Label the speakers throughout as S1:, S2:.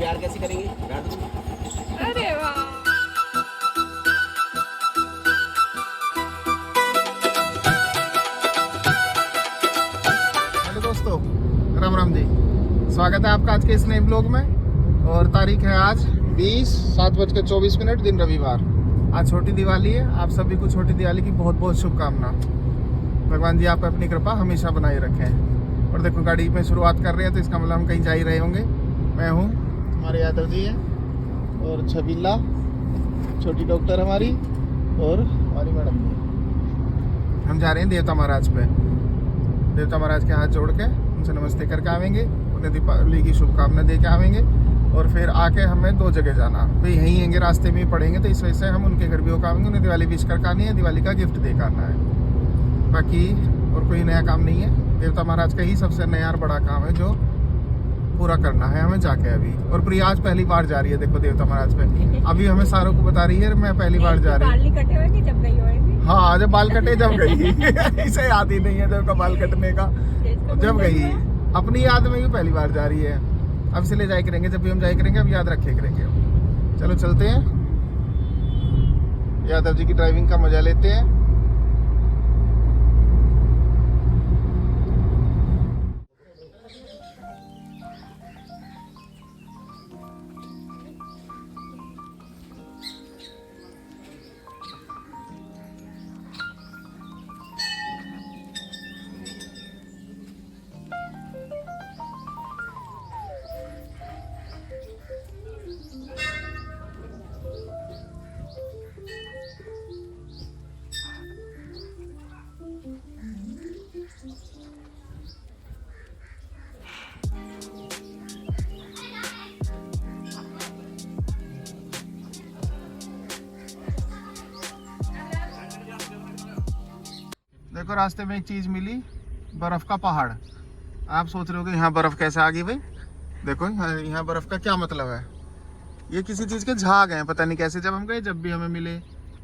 S1: प्यार कैसे करेंगे?
S2: अरे वाह।
S3: हेलो दोस्तों, राम राम जी। स्वागत है आपका आज के इस नए ब्लॉग में। और तारीख है आज 20:07:24 दिन रविवार। आज छोटी दिवाली है। आप सभी को छोटी दिवाली की बहुत बहुत शुभकामना। भगवान जी आपको अपनी कृपा हमेशा बनाए रखें। और देखो गाड़ी में शुरुआत कर रहे हैं तो इसका मतलब हम कहीं जा ही रहे होंगे। मैं हूँ, हमारे यादव जी हैं और छबीला छोटी डॉक्टर हमारी और हमारी मैडम। हम जा रहे हैं देवता महाराज पे। देवता महाराज के हाथ जोड़ के उनसे नमस्ते करके आवेंगे, उन्हें दीपावली की शुभकामना दे के आवेंगे। और फिर आके हमें 2 जगह जाना, वे यहीं आएंगे, रास्ते में ही पड़ेंगे, तो इस वजह से हम उनके घर भी होकर आवेंगे। उन्हें दिवाली विश करके आनी है, दिवाली का गिफ्ट दे आना है। बाकी और कोई नया काम नहीं है। देवता महाराज का ही सबसे नया और बड़ा काम है जो पूरा करना है हमें जाके अभी। और प्रिया आज पहली बार जा रही है देखो देवता महाराज पे। अभी हमें सारों को बता रही है मैं पहली बार जा रही हूँ।
S2: कटे हुए कि जब गई होगी?
S3: हाँ, जब बाल कटे जब गई। इसे याद ही नहीं है जब का बाल कटने का, जब गई अपनी याद में भी पहली बार जा रही है। अब से ले जाए करेंगे, जब भी हम जाए करेंगे अब याद रखे करेंगे। चलो चलते हैं, यादव जी की ड्राइविंग का मजा लेते हैं। देखो रास्ते में एक चीज मिली, बर्फ का पहाड़। आप सोच रहे हो कि यहाँ बर्फ कैसे आ गई भाई? देखो यहाँ बर्फ का क्या मतलब है। ये किसी चीज के झाग हैं, पता नहीं कैसे। जब हम गए जब भी हमें मिले,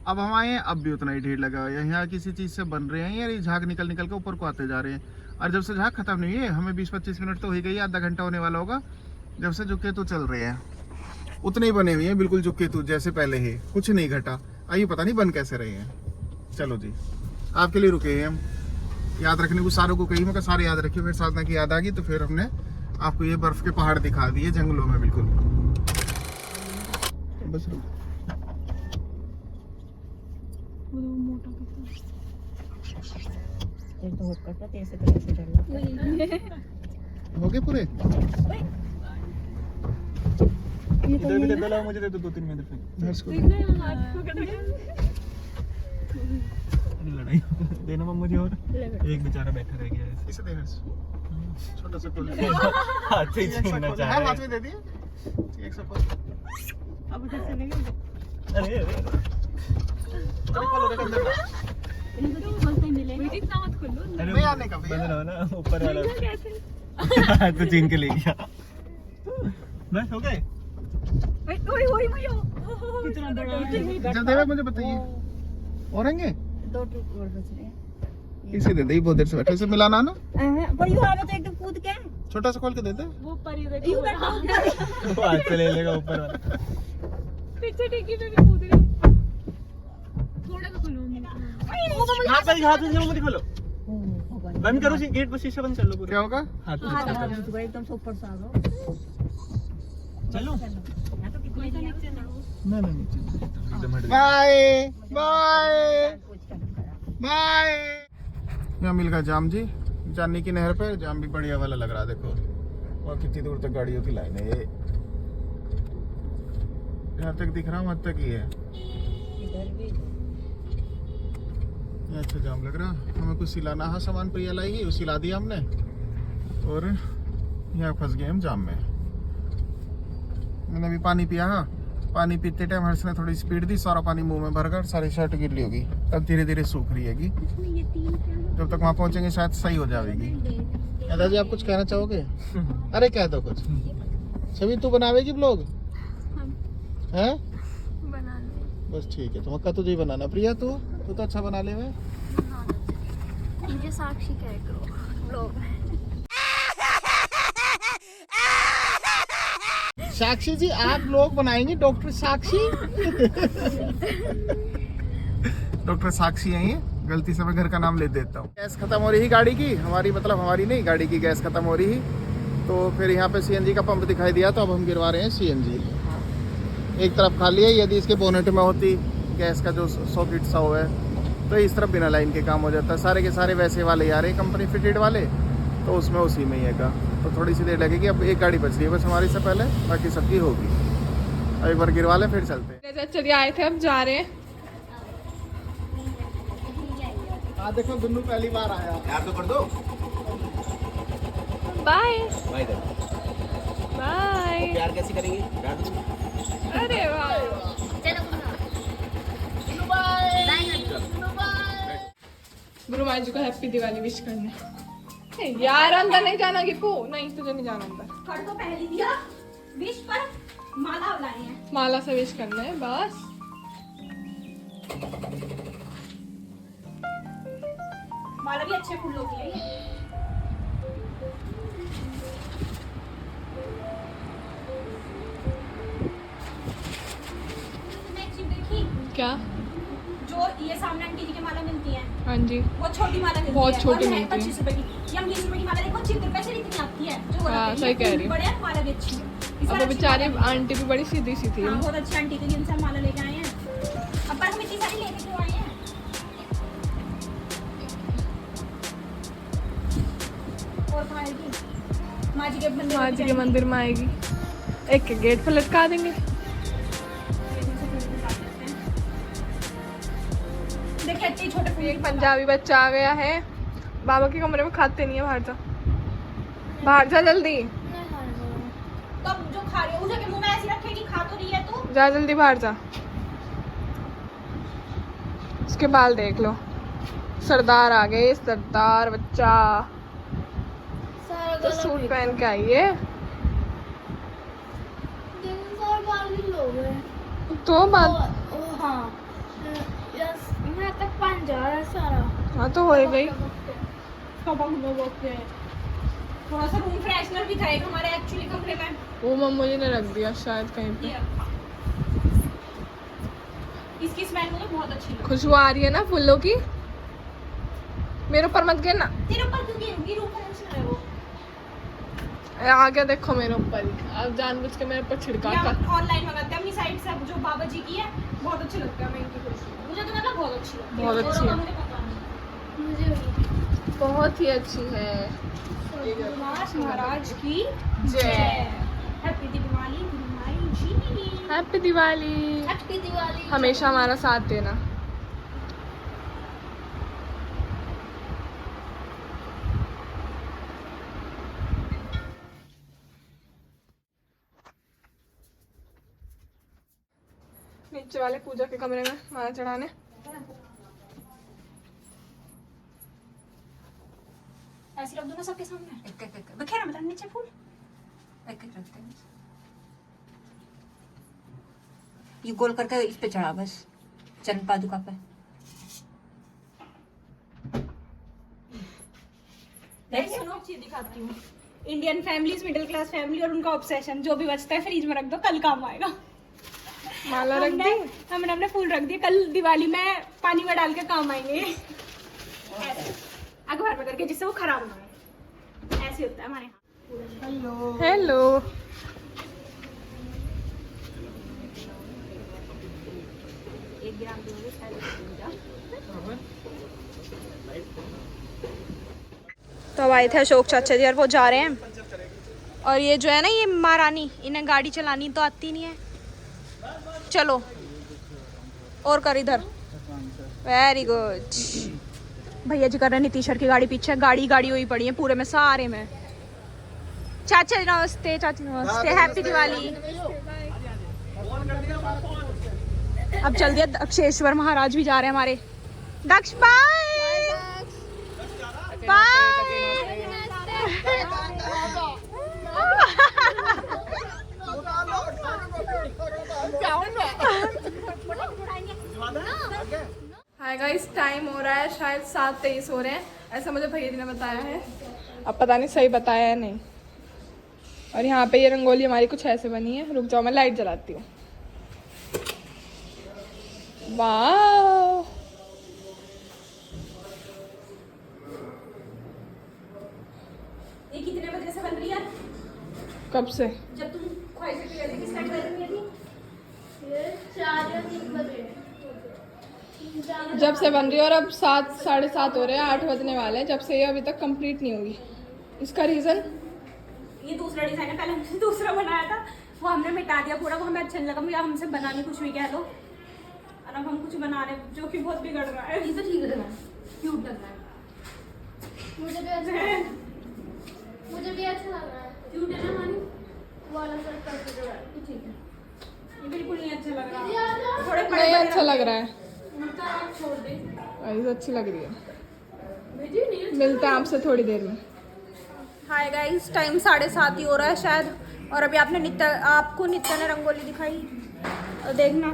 S3: अब हम आए अब भी उतना ही ढेर लगा हुआ है। यहाँ किसी चीज से बन रहे हैं यार, ये झाग निकल निकल के ऊपर को आते जा रहे हैं। और जब से झाग खत्म नहीं है, हमें 20-25 मिनट तो हो ही गई, आधा घंटा होने वाला होगा जब से झुकेतु चल रहे हैं। उतने ही बने हुए हैं बिल्कुल झुकेतु जैसे पहले ही, कुछ नहीं घटा। आइए पता नहीं बन कैसे रहे हैं। चलो जी, आपके लिए रुके हैं हम। याद रखने को सारों को कही, मैं सारे याद रखिए। फिर साधना की याद आ गई तो फिर हमने आपको ये बर्फ के पहाड़ दिखा दिए जंगलों में बिल्कुल। बस हो गए पूरे।
S4: इधर भी दे दो, मुझे दे दो 2-3 मिनट लड़ाई देना मम्मा जी। और एक बेचारा बैठा रह गया है।
S3: इसे देना छोटा सा कोल
S4: हाथ से छीनना चाह रहा है।
S3: हाथ में दे दिए एक सौ।
S2: अब उधर चले गए।
S4: अरे
S2: इतना मत खोलो।
S3: नहीं आने का
S4: बंद रहो ना, ऊपर वाला
S2: कैसे?
S4: तो छीन के ले गया। बस हो गए।
S2: ओए कितना बड़ा है।
S3: जब देवे मुझे बताइए। और आएंगे
S2: 2 ट्रिप और बच रहे हैं।
S3: इसे दे दे, बहुत देर से बैठे। इसे मिलाना ना,
S2: पर यू आ तो एकदम कूद के
S3: छोटा सा खोल के दे दे।
S2: वो परी देखो
S4: वो हाथ से ले लेगा ऊपर वाला।
S2: पीछे टिकी पे भी कूद रहे हैं। थोड़ा तो खोलो।
S4: हाथ से मत खोलो, बंद करो गेट को, शीशा बंद कर लो पूरा।
S3: क्या होगा?
S4: हाथ से
S2: एकदम से ऊपर से आ जाओ।
S4: चलो ना नीचे एकदम हट गया।
S3: Bye bye bye. यहाँ मिल गया जाम जी, जानी की नहर पे। जाम भी बढ़िया वाला लग रहा है देखो। और कितनी दूर तक गाड़ियों की लाइन है। ये यहाँ तक दिख रहा हूँ, वहाँ तक ही है। ये अच्छा जाम लग रहा। हमें कुछ सिलाना है, सामान प्रिया लाएगी, वो सिला दिया हमने। और यहाँ फंस गए हम जाम में। मैंने अभी पानी पिया। हाँ, पानी पीते टाइम हर्ष ने थोड़ी स्पीड दी, सारा पानी मुंह में भरकर सारी शर्ट गिरली होगी। अब धीरे धीरे सूख रही है। जब तक वहाँ पहुँचेंगे शायद सही हो जाएगी। दादाजी आप कुछ कहना चाहोगे? अरे कह दो कुछ। छवि तू बनावेगी ब्लॉग? हैं?
S2: बना लो।
S3: बस ठीक है, तो मक्का तुझे ही बनाना। प्रिया तू तो अच्छा बना ले।
S2: मुझे साक्षी कह करो ब्लॉग।
S3: साक्षी जी आप लोग बनाएंगे डॉक्टर साक्षी। डॉक्टर साक्षी है ये, गलती से मैं घर का नाम ले देता हूँ। गैस खत्म हो रही है गाड़ी की, हमारी मतलब हमारी नहीं, गाड़ी की गैस खत्म हो रही है। तो फिर यहाँ पे सीएनजी का पंप दिखाई दिया, तो अब हम गिरवा रहे हैं सीएनजी। एक तरफ खाली है, यदि इसके बोनेट में होती गैस का जो सॉकेट सा हुआ है तो इस तरफ बिना लाइन के काम हो जाता है। सारे के सारे वैसे वाले आ रहे हैं कंपनी फिटेड वाले, तो उसमें उसी में ही है का, तो थोड़ी सी देर लगेगी। अब एक गाड़ी बच रही है बस हमारी से पहले, बाकी सबकी होगी। अब एक बार गिरवा लें फिर चलते हैं।
S2: चलिए आए थे, अब जा रहे हैं।
S3: हाँ देखो दुन्नू पहली बार आया।
S4: यार तो कर दो।
S2: Bye
S4: bye
S2: bye.
S4: प्यार कैसे करेंगे? प्यार तो
S2: अरे वाह, गुरु महाराज जी को हैप्पी दिवाली विश करने। यार अंदर नहीं जाना गिप्पू, नहीं तुझे नहीं जाना अंदर।
S1: कर तो पहले दिया विश पर माला लानी है,
S2: माला से विश करना है बस।
S1: माला भी अच्छे फूलों की है ये। तुमने एक चीज देखी,
S2: क्या?
S1: जो ये सामने आंटी जी की माला मिलती है,
S2: हाँ जी,
S1: वो छोटी माला मिलती
S2: बहुत
S1: है,
S2: छोटी
S1: और है
S2: मिलती है।
S1: 25 रुपए की। ये हम 20 रुपए की माला देखो 70 रुपए से इतनी आती है, जो
S2: हाँ,
S1: बोलते
S2: सही
S1: हैं,
S2: कह
S1: ये
S2: रही हो।
S1: बढ़िया माला भी अच्छी है। इस
S2: अब
S1: बार
S2: वो
S1: अच्छी
S2: बेचारी
S1: माला है।
S2: आंटी भी बड़ी सीधी सी थी।
S1: हाँ, बहुत अच्छी आंटी थी जिनसे हम माला लेके आए हैं। अब पर हम इतनी सारी लेके क्यों आए हैं? और कहाँ आएगी? माँ जी के मंदिर
S2: माँ
S1: में
S2: जी के
S1: जाएंगे।
S2: मंदिर में आएगी, एक के गेट पे लटका देंगे।
S1: देखिए अच्छे छोटे फूल।
S2: एक पंजाबी बच्चा आ गया है, बाबा के कमरे में खाते नहीं है। बाहर जा, बाहर जा जल्दी,
S1: तो अब जो खा रही है उसे के मुंह में ऐसी रखेगी, खा तो रही है तू।
S2: जा जल्दी बाहर जा। उसके बाल देख लो, सरदार आ गए, सरदार बच्चा। तो सूट पहन के आई है तो बात।
S1: हाँ
S2: हाँ तो हो गई।
S1: थोड़ा सा रूम फ्रेशनर भी था एक हमारे एक्चुअली कमरे में।
S2: वो मम्मी जी ने रख दिया शायद कहीं पे।
S1: इसकी स्मेल मुझे बहुत अच्छी लगी।
S2: खुशबू आ रही है ना फूलों की। मेरे ऊपर मत गिरना,
S1: तेरे ऊपर क्यों गिरूंगी? रूम फ्रेशनर है वो।
S2: आ गया देखो मेरे ऊपर ही। अब जानबूझ के मेरे ऊपर छिड़का
S1: या
S2: कर।
S1: ऑनलाइन मंगाते हैं अपनी साइट से, जो बाबा जी की है बहुत अच्छी लगता है। मैं इनकी खुशबू मुझे तो मतलब बहुत अच्छी लगती है।
S2: बहुत अच्छी है।
S1: मुझे पता नहीं।
S2: बहुत ही अच्छी है।
S1: महाराज की
S2: जय।
S1: हैप्पी दिवाली गुरुमाई जी।
S2: हैप्पी दिवाली।
S1: हैप्पी दिवाली।
S2: हमेशा हमारा साथ देना। नीचे वाले पूजा के कमरे में माला चढ़ाने।
S1: ऐसे रख दो ना सबके सामने। बखेरा मतलब नीचे फूल
S5: एक एक रखते हैं। ये गोल करके इस पे चढ़ा बस, चरण पादुका पे।
S1: सुनो चीज दिखाती हूँ। Indian families, middle class family और उनका ऑब्सेशन, जो भी बचता है फ्रिज में रख दो, कल काम आएगा।
S2: माला रख दी।
S1: हमने अपने फूल रख दिए, कल दिवाली में पानी में डाल के काम आएंगे। अखबार में करके, जिससे वो खराब ना हो। ऐसे होता है हमारे यहाँ।
S2: हेलो।
S1: तो अब आए थे अशोक चाचा जी और वो जा रहे हैं। और ये जो है ना, ये महारानी, इन्हें गाड़ी चलानी तो आती नहीं है। चलो और कर इधर। Very good. भैया जी कर रहे हैं नीतीशर की गाड़ी पीछे। गाड़ी गाड़ी हुई पड़ी है पूरे में, सारे में। चाचा जी नमस्ते। चाचा नमस्ते। हैप्पी दिवाली। अब जल्दी दक्षेश्वर महाराज भी जा रहे हैं हमारे। Daksh bye bye.
S2: Hi guys, time हो रहा है शायद 7:23 हो रहे हैं, ऐसा मुझे भैया जी ने बताया है। अब पता नहीं सही बताया है नहीं। और यहाँ पे ये रंगोली हमारी कुछ ऐसे बनी है। रुक जाओ, मैं लाइट जलाती हूँ। वाह,
S1: ये कितने बजे से बन रही है?
S2: कब से?
S1: जब तुम ख्वाहिशें पहले की स्टार्ट कर रही थी? ये 4 या 3 बजे।
S2: जब से बन रही है और अब 7 साढ़े 7 हो रहे हैं, 8 बजने वाले हैं। जब से ये अभी तक कंप्लीट नहीं होगी। इसका रीज़न
S1: ये दूसरा डिजाइन है, पहले हमने दूसरा बनाया था, वो हमने मिटा दिया पूरा, वो हमें अच्छा नहीं लगा। मुझे हमसे बनाने कुछ भी कह लो, और अब हम कुछ बना रहे हैं जो कि बहुत बिगड़ रहा है। ये तो ठीक लग रहा है, क्यूट लग रहा है, मुझे भी अच्छा लग रहा है, मुझे भी अच्छा लग रहा है। क्यूट है ना मानी? वो वाला शर्ट करके जो है ये ठीक है, ये बिल्कुल नहीं अच्छा लग रहा, थोड़े बड़े
S2: नहीं
S1: बड़े
S2: अच्छा लग रहा है।
S1: आप छोड़ दे,
S2: ऐसे अच्छी लग रही है। मिलते हैं आपसे थोड़ी देर में।
S1: हाय गाइस, टाइम 7:30 ही हो रहा है शायद, और अभी आपको नित्या ने रंगोली दिखाई। और देखना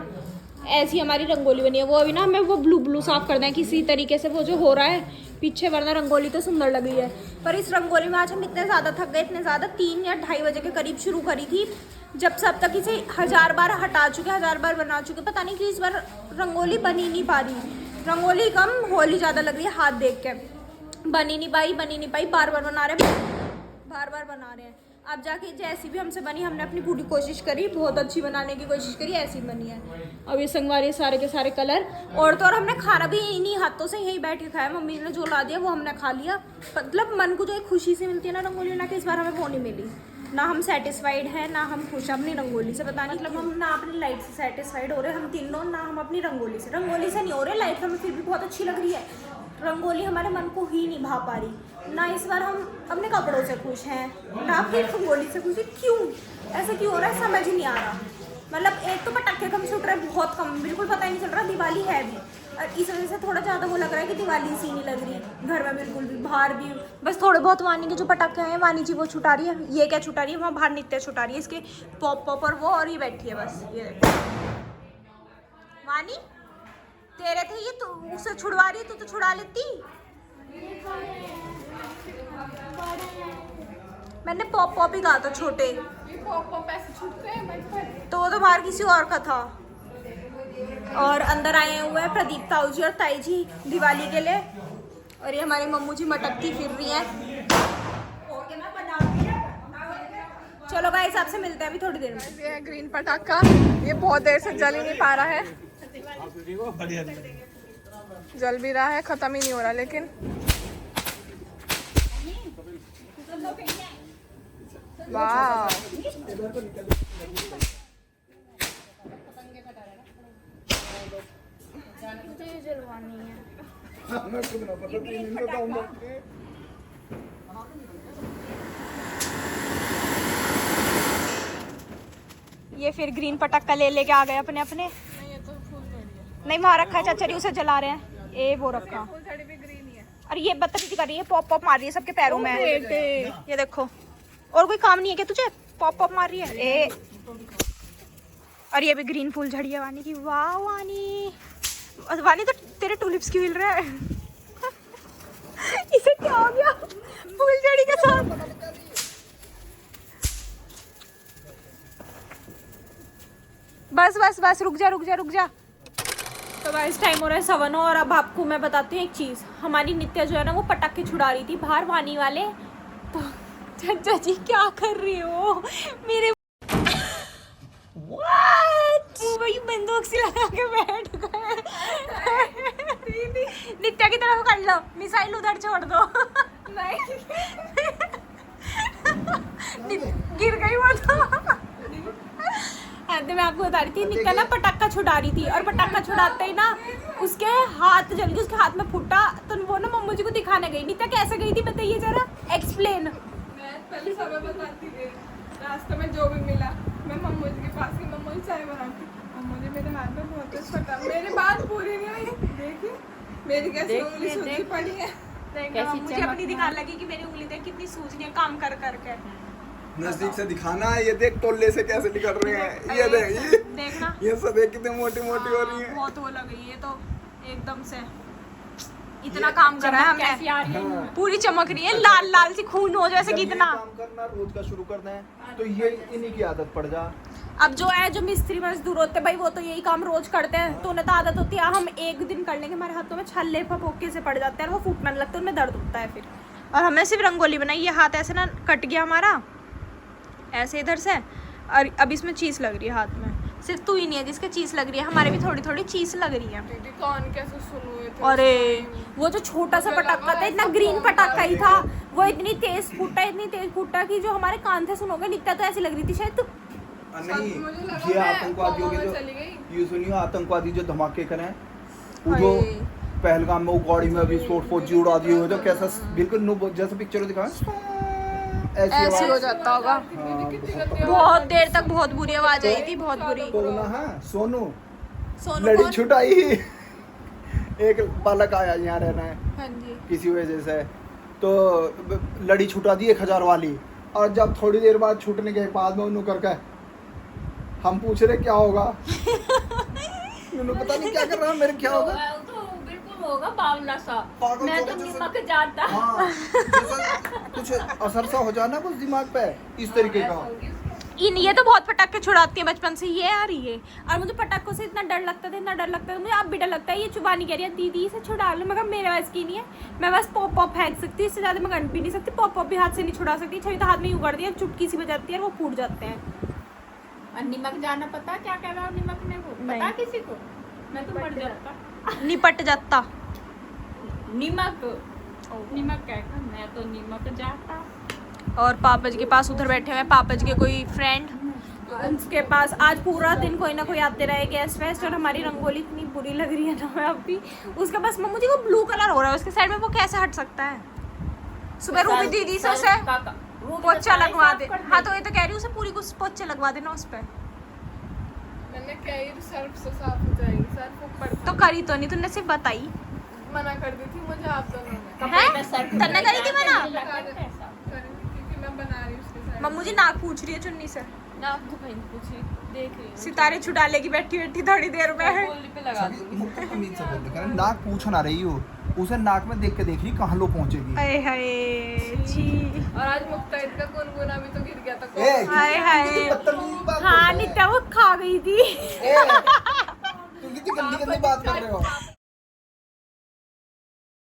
S1: ऐसी हमारी रंगोली बनी है। वो अभी ना हमें वो ब्लू साफ करना है किसी तरीके से, वो जो हो रहा है पीछे, वरना रंगोली तो सुंदर लगी है। पर इस रंगोली में आज हम इतने ज़्यादा थक गए, इतने ज़्यादा, 3 या 2:30 बजे के करीब शुरू करी थी, जब सब तक इसे 1000 बार हटा चुके, 1000 बार बना चुके। पता नहीं कि इस बार रंगोली बनी नहीं पा रही, रंगोली कम होली ज़्यादा लग रही है। हाथ देख के बनी नहीं पाई, बार बार बना रहे हैं, बार बार बना रहे हैं। अब जाके जैसी भी हमसे बनी, हमने अपनी पूरी कोशिश करी, बहुत अच्छी बनाने की कोशिश करी, ऐसी बनी है। अब ये संगवारी सारे के सारे कलर, और तो और हमने खाना भी इन्हीं हाथों से यहीं बैठ के खाया। मम्मी ने जो ला दिया वो हमने खा लिया। मतलब मन को जो एक खुशी से मिलती है ना रंगोली बना के, इस बार हमें वो नहीं मिली। ना हम सेटिस्फाइड हैं, ना हम खुश अपनी रंगोली से। पता नहीं, मतलब हम ना अपनी लाइट से सेटिस्फाइड हो रहे, हम तीनों, ना हम अपनी रंगोली से नहीं हो रहे। लाइट हमें फिर भी बहुत अच्छी लग रही है, रंगोली हमारे मन को ही नहीं भा पा रही। ना इस बार हम अपने कपड़ों से खुश हैं, ना फिर रंगोली से खुश हैं। क्यों ऐसा क्यों हो रहा है, समझ ही नहीं आ रहा। मतलब एक तो पटाखे कम छूट रहे हैं, बहुत कम, बिल्कुल पता ही नहीं चल रहा दिवाली है भी, और इस वजह से थोड़ा ज़्यादा वो लग रहा है कि दिवाली सी नहीं लग रही। घर में बिल्कुल भी, बाहर भी बस थोड़े बहुत वानी के जो पटाखे हैं, वानी जी वो छुटा रही है। ये क्या छुटा रही है, वहाँ बाहर नित्य छुटा रही है, इसके पॉप और वो, और ये बैठी है बस। ये वानी तेरे थे ये, तो उसे छुड़वा रही है, तो छुड़ा लेती। मैंने पॉप ही कहा था छोटे, तो वो तो बाहर किसी और का था। और अंदर आए हुए हैं प्रदीप ताऊ जी और ताई जी दिवाली के लिए, और ये हमारी मम्मू जी मटकती फिर रही हैं। चलो गाइस, आपसे मिलते हैं अभी थोड़ी देर में।
S2: ये है ग्रीन पटाखा, ये बहुत देर से जल ही नहीं पा रहा है। जल भी रहा है, खत्म ही नहीं हो रहा। लेकिन वाह,
S1: ये फिर ग्रीन पटाखा लेके आ गए अपने अपने। नहीं, वहाँ रखा है चाचा जी, उसे जला रहे हैं। ये वो रखा, और ये बदतमीजी कर रही है, पॉप मार रही है सबके पैरों में। ये देखो, और कोई काम नहीं है क्या तुझे, पॉप मार रही है। ए, और ये भी ग्रीन फूल झड़ी है वानी की। वाह वानी, वानी तो तेरे टूलिप्स की हिल रहा है। इसे क्या हो गया फूल झड़ी के साथ। बस रुक जा। तो गाइस टाइम हो रहा है 7:15, और अब आपको मैं बताती हूँ एक चीज़। हमारी नित्या जो है ना, वो पटाखे छुड़ा रही थी बाहर वानी वाले। तो चाचा जी क्या कर रही हो मेरे, वही बंदूक से लगा के बैठ गए। नित्या की तरफ कर लो, मिसाइल उधर छोड़ दो। नहीं गिर गई वो तो। तो मैं आपको बता रही थी, नित्या ना पटाखा छुड़ा रही थी, और पटाखा छुड़ाते ही ना उसके हाथ जल गए, उसके हाथ में फूटा। तो वो ना मम्मू जी को दिखाने गई। नित्या कैसे गई थी बताइए जरा, एक्सप्लेन।
S2: मैं पहले समय बताती थी, रास्ते में जो भी मिला मैं मम्मू जी के पास गई, मम्मू जी चाय बनाती। मम्मू जी मेरे हाथ में बहुत कुछ फटा, मेरी बात पूरी नहीं हुई। देखिए मेरी कैसी उंगली सूजी पड़ी है।
S1: मुझे अपनी दिखाने लगी कि मेरी उंगली देख कितनी सूजनी है काम कर करके।
S3: नजदीक से दिखाना है, ये देख टोल्ले से कैसे निकल रहे हैं, ये देख,
S1: देखना
S3: ये सब देख कितनी मोटी मोटी हो रही है।
S1: बहुत वो लग रही है तो एकदम से। इतना काम करा है हमने, पूरी चमक रही है, लाल लाल सी खून हो जैसे कि इतना।
S3: काम करना रोज का शुरू करना है तो ये इन्हीं की आदत पड़ जा।
S1: अब जो है जो मिस्त्री मजदूर होते हैं भाई वो तो यही काम रोज करते हैं, तो उन्हें तो आदत होती है। हम एक दिन कर लेंगे, हमारे हाथों में छल्ले फपोके से पड़ जाते हैं और वो फूटने लगता है, उनमें दर्द होता है फिर। और हमने सिर्फ रंगोली बनाई, ये हाथ ऐसे ना कट गया हमारा ऐसे इधर से, और अब इसमें चीज लग रही है हाथ में। सिर्फ तू ही नहीं है जिसके चीज लग रही है, हमारे भी थोड़ी थोड़ी चीज लग रही है।
S2: दीदी कौन कैसे सुन हुए थे?
S1: अरे वो जो छोटा सा पटाखा था, इतना ग्रीन पटाखा ही था, वो इतनी तेज फूटा कि जो हमारे कान थे सुनोगे नित्या तो ऐसी लग रही थी शायद तो।
S6: नहीं,
S2: मुझे लगा
S6: ये
S2: मैं
S6: आतंकवादियों के
S2: गोवा
S6: जो
S2: चली गई।
S6: ये सुनियो, आतंकवादी जो धमाके करें वो जो पहलगाम में वो गाड़ी में अभी स्फोट फौजी उड़ा दिए हुए, तो कैसा बिल्कुल नो जैसा पिक्चर दिखाया
S1: ऐसे
S6: आवाज।
S1: हो जाता होगा।
S6: हाँ,
S1: बहुत देर तक बहुत बुरी आवाज आई थी, बहुत बुरी।
S6: तो ना हाँ सोनू
S1: सोनू
S6: लड़ी
S1: कौन?
S6: छुटाई एक बालक आया यहाँ रहना है
S1: हाँ जी।
S6: किसी वजह से, तो लड़ी छुटा दी 1000 वाली, और जब थोड़ी देर बाद छूटने के बाद में उन्होंने करके हम पूछ रहे क्या होगा उन्होंने पता नहीं क्या कर रहा, मेरे क्या होगा।
S5: तो बिल्कुल होगा बावला सा।
S6: पागल
S5: मैं
S6: थोड़ा
S5: तो
S6: जैसा-
S5: निमक जाता।
S6: हाँ, जैसा कुछ असर सा हो जाना कुछ दिमाग पे इस तरीके का।
S1: ये तो बहुत पटाखे छुड़ाती है बचपन से, ये आ रही है। और मुझे पटाखों से इतना डर लगता था, इतना डर लगता था मुझे, अब भी डर लगता है। ये चुबानी कह रही है दीदी इसे छुड़ा लो, मगर मेरे वैस की नहीं है, मैं बस पॉप पॉप फेंक सकती हूँ, इससे ज्यादा मैं गंड भी नहीं सकती। पॉप पॉप भी हाथ से नहीं छुड़ा सकती, छवि तो हाथ में यूं कर दिया, चुटकी सी बजाती है और वो फूट जाते हैं।
S5: और निमक जाना पता क्या कह रहा हूँ निमक ने वो
S1: नहीं।
S5: पता किसी को? मैं तो मर जाता।
S1: निपट जाता।
S5: निमक निमक कहकर मैं तो निमक जाता।
S1: और पापा जी के पास उधर बैठे हुए हैं, पापा जी के कोई फ्रेंड, उसके पास आज पूरा दिन कोई ना कोई आते रहे गेस्ट वेस्ट। और हमारी रंगोली इतनी बुरी लग रही है ना, मैं अभी उसके पास मम्मू जी को ब्लू कलर हो रहा है उसके साइड में, वो कैसे हट सकता है? सुबह रूबी दीदी से उसे पोछा लगवा दे। हाँ तो ये तो कह रही हूँ उसे पूरी कुछ पोछे लगवा देना उस पर।
S2: मैंने कही सर्फ से साफ हो जाएगी, सर्फ ऊपर था।
S1: तो करी तो नहीं, तुमने सिर्फ बताई।
S2: मना कर दी थी मुझे आप दोनों ने।
S1: हैं? तन्ने करी थी मना?
S2: करी थी क्योंकि मैं बना रही हूँ उसके साथ।
S1: मम्मू जी नाक पूछ रही है चुन्नी से,
S5: ना आपको कहीं पूछी देख रही हूँ।
S1: सितारे छुटा लेगी बैठी बैठी थोड़ी देर में।
S5: गोली पे लगा दूंगी।
S6: मुख को तमीज से बोल रहे, नाक पूछ ना रही हो, उसे नाक में देख के देख रही कहाँ लो पहुंचेगी।
S1: हाय हाय छी।
S2: और आज मुक्ताहिद का गुनगुना भी तो गिर गया था।
S6: ए,
S1: हाय हाय।
S6: बदतमीजी बात
S1: हाँ
S6: बोल रहे
S1: नित्या वो खा गई थी।
S6: हो। ए, तुम कितनी गंदी गंदी बात कर रहे हो।